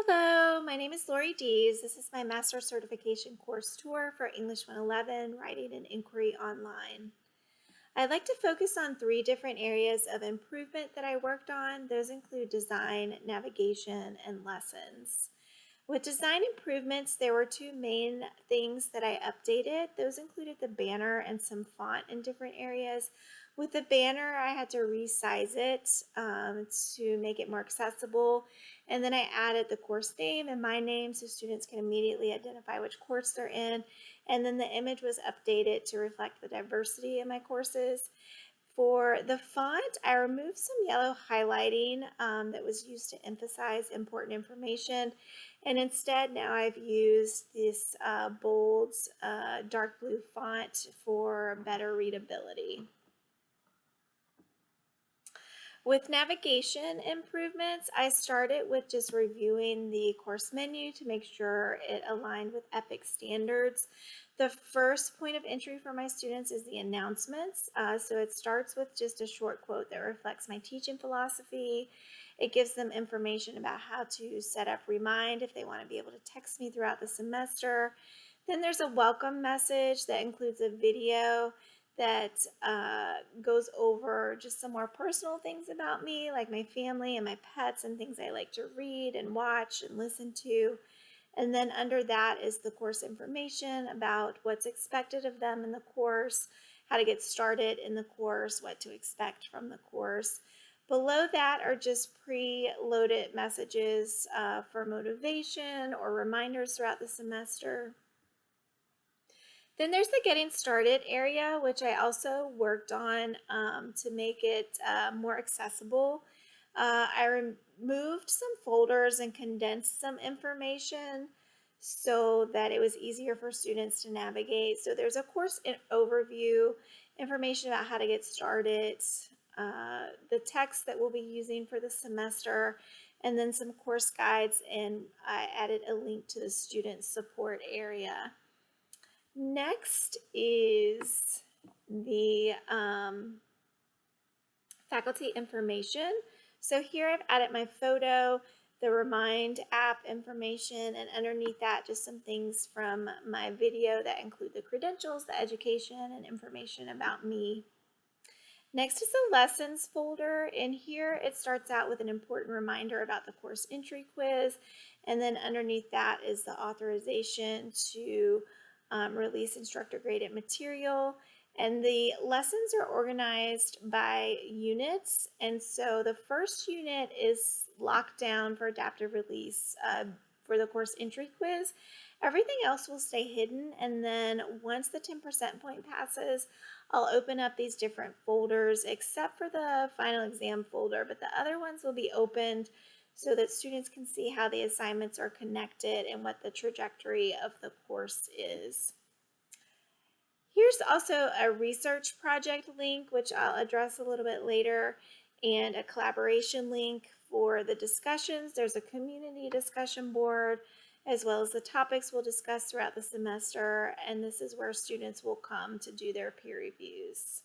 Hello, my name is Lori Dees. This is my Master Certification Course Tour for English 111, Writing and Inquiry Online. I'd like to focus on 3 different areas of improvement that I worked on. Those include design, navigation, and lessons. With design improvements, there were 2 main things that I updated. Those included the banner and some font in different areas. With the banner, I had to resize it to make it more accessible. And then I added the course name and my name so students can immediately identify which course they're in. And then the image was updated to reflect the diversity in my courses. For the font, I removed some yellow highlighting that was used to emphasize important information. And instead, now I've used this bold dark blue font for better readability. With navigation improvements, I started with just reviewing the course menu to make sure it aligned with EPIC standards. The first point of entry for my students is the announcements. So it starts with just a short quote that reflects my teaching philosophy. It gives them information about how to set up Remind if they want to be able to text me throughout the semester. Then there's a welcome message that includes a video that goes over just some more personal things about me, like my family and my pets and things I like to read and watch and listen to. And then under that is the course information about what's expected of them in the course, how to get started in the course, what to expect from the course. Below that are just pre-loaded messages for motivation or reminders throughout the semester. Then there's the getting started area, which I also worked on to make it more accessible. I removed some folders and condensed some information so that it was easier for students to navigate. So there's a course overview, information about how to get started, the text that we'll be using for the semester, and then some course guides, and I added a link to the student support area. Next is the faculty information. So here I've added my photo, the Remind app information, and underneath that just some things from my video that include the credentials, the education, and information about me. Next is the lessons folder. In here it starts out with an important reminder about the course entry quiz, and then underneath that is the authorization to release instructor graded material. And the lessons are organized by units. And so the first unit is locked down for adaptive release for the course entry quiz. Everything else will stay hidden. And then once the 10% point passes, I'll open up these different folders except for the final exam folder, but the other ones will be opened so that students can see how the assignments are connected and what the trajectory of the course is. Here's also a research project link, which I'll address a little bit later, and a collaboration link for the discussions. There's a community discussion board, as well as the topics we'll discuss throughout the semester, and this is where students will come to do their peer reviews.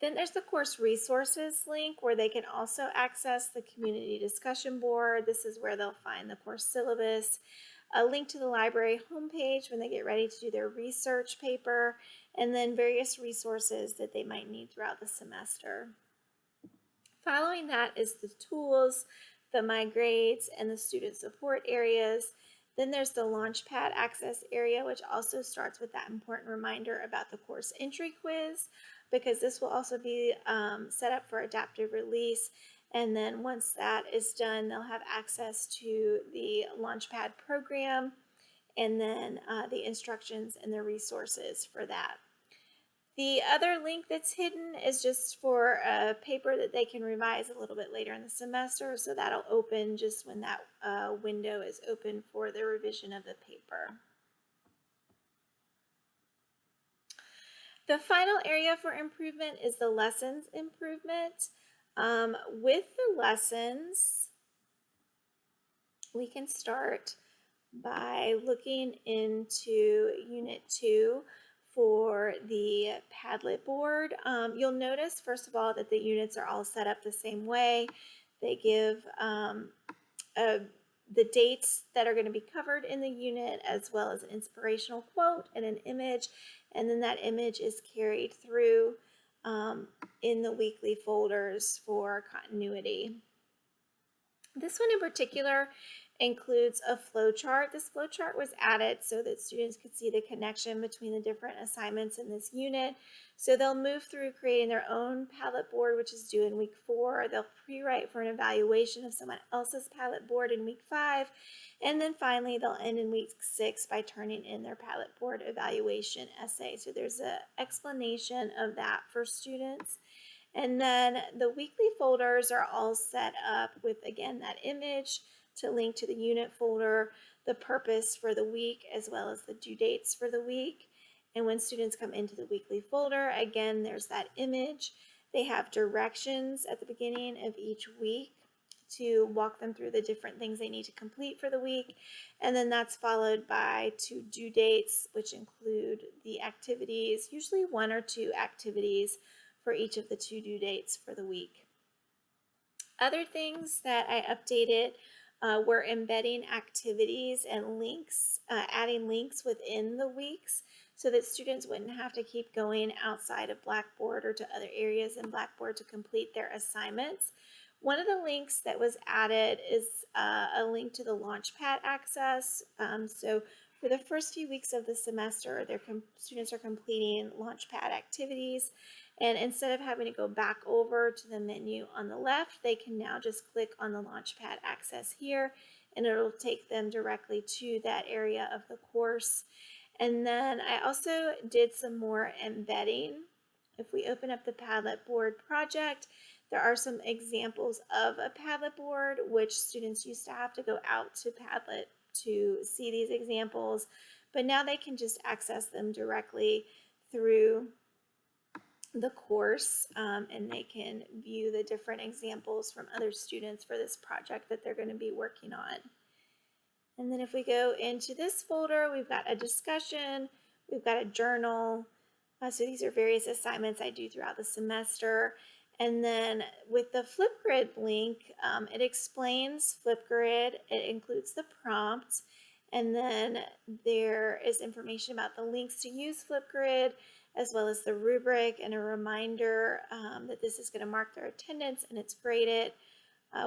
Then there's the course resources link where they can also access the community discussion board. This is where they'll find the course syllabus, a link to the library homepage when they get ready to do their research paper, and then various resources that they might need throughout the semester. Following that is the tools, the My Grades, and the student support areas. Then there's the Launchpad access area, which also starts with that important reminder about the course entry quiz, because this will also be set up for adaptive release. And then once that is done, they'll have access to the Launchpad program and then the instructions and the resources for that. The other link that's hidden is just for a paper that they can revise a little bit later in the semester, so that'll open just when that window is open for the revision of the paper. The final area for improvement is the lessons improvement. With the lessons, we can start by looking into Unit 2 for the Padlet board. You'll notice, first of all, that the units are all set up the same way. They give uh, the dates that are going to be covered in the unit, as well as an inspirational quote and an image, and then that image is carried through in the weekly folders for continuity. This one in particular includes a flow chart. This flow chart was added so that students could see the connection between the different assignments in this unit. So they'll move through creating their own Padlet board, which is due in week 4. They'll pre-write for an evaluation of someone else's Padlet board in week 5. And then finally, they'll end in week 6 by turning in their Padlet board evaluation essay. So there's an explanation of that for students. And then the weekly folders are all set up with, again, that image to link to the unit folder, the purpose for the week, as well as the due dates for the week. And when students come into the weekly folder, again, there's that image. They have directions at the beginning of each week to walk them through the different things they need to complete for the week. And then that's followed by 2 due dates, which include the activities, usually 1 or 2 activities for each of the 2 due dates for the week. Other things that I updated were embedding activities and links, adding links within the weeks so that students wouldn't have to keep going outside of Blackboard or to other areas in Blackboard to complete their assignments. One of the links that was added is a link to the Launchpad access. So for the first few weeks of the semester, students are completing Launchpad activities. And instead of having to go back over to the menu on the left, they can now just click on the Launchpad access here, and it'll take them directly to that area of the course. And then I also did some more embedding. If we open up the Padlet board project, there are some examples of a Padlet board, which students used to have to go out to Padlet to see these examples, but now they can just access them directly through the course, and they can view the different examples from other students for this project that they're going to be working on. And then if we go into this folder, we've got a discussion, we've got a journal. So these are various assignments I do throughout the semester. And then with the Flipgrid link, it explains Flipgrid. It includes the prompt. And then there is information about the links to use Flipgrid, as well as the rubric and a reminder that this is going to mark their attendance and it's graded.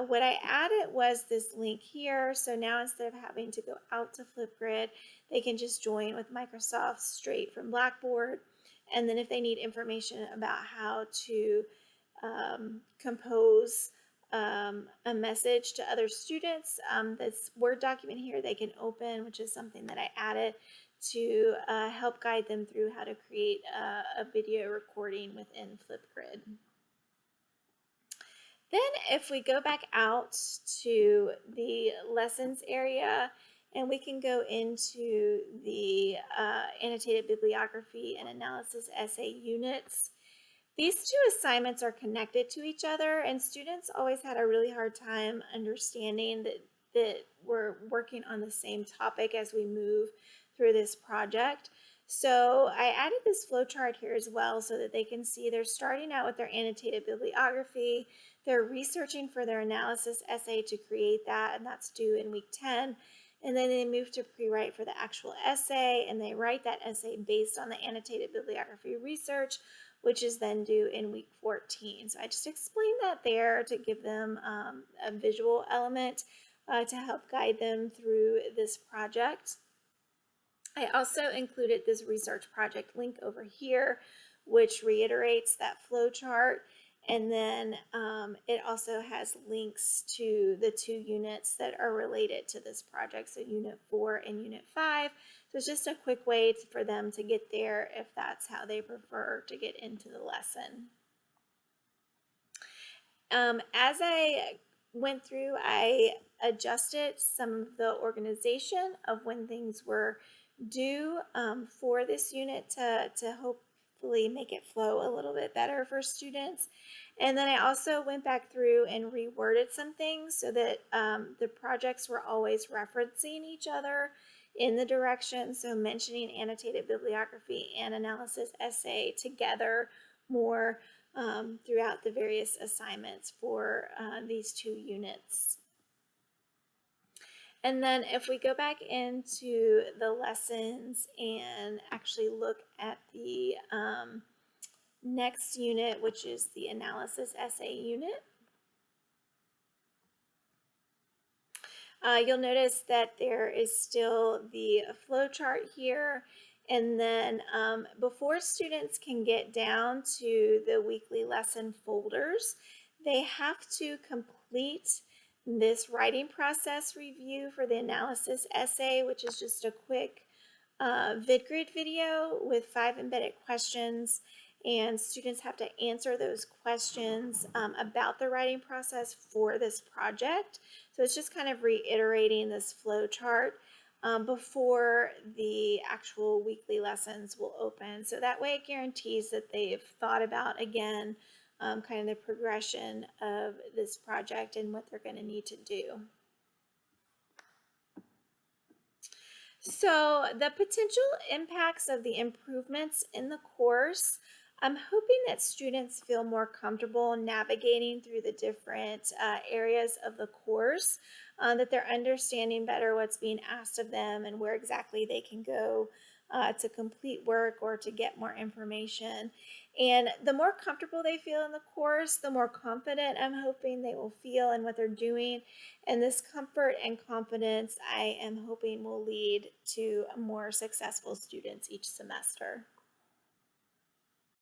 What I added was this link here. So now instead of having to go out to Flipgrid, they can just join with Microsoft straight from Blackboard. And then if they need information about how to compose a message to other students, this Word document here they can open, which is something that I added to help guide them through how to create a video recording within Flipgrid. Then if we go back out to the lessons area, and we can go into the annotated bibliography and analysis essay units. These 2 assignments are connected to each other, and students always had a really hard time understanding that we're working on the same topic as we move through this project. So I added this flowchart here as well so that they can see they're starting out with their annotated bibliography. They're researching for their analysis essay to create that, and that's due in week 10. And then they move to pre-write for the actual essay, and they write that essay based on the annotated bibliography research, which is then due in week 14. So I just explained that there to give them a visual element to help guide them through this project. I also included this research project link over here, which reiterates that flow chart. And then it also has links to the 2 units that are related to this project, so Unit 4 and Unit 5. So it's just a quick way for them to get there if that's how they prefer to get into the lesson. As I went through, I adjusted some of the organization of when things were due for this unit to hopefully make it flow a little bit better for students. And then I also went back through and reworded some things so that the projects were always referencing each other in the direction, so mentioning annotated bibliography and analysis essay together more throughout the various assignments for these 2 units. And then if we go back into the lessons and actually look at the next unit, which is the analysis essay unit, you'll notice that there is still the flow chart here. And then before students can get down to the weekly lesson folders, they have to complete this writing process review for the analysis essay, which is just a quick VidGrid video with 5 embedded questions, and students have to answer those questions about the writing process for this project. So it's just kind of reiterating this flow chart before the actual weekly lessons will open. So that way it guarantees that they've thought about, again, kind of the progression of this project and what they're going to need to do. So the potential impacts of the improvements in the course, I'm hoping that students feel more comfortable navigating through the different areas of the course, that they're understanding better what's being asked of them and where exactly they can go to complete work or to get more information. And the more comfortable they feel in the course, the more confident I'm hoping they will feel in what they're doing. And this comfort and confidence, I am hoping, will lead to more successful students each semester.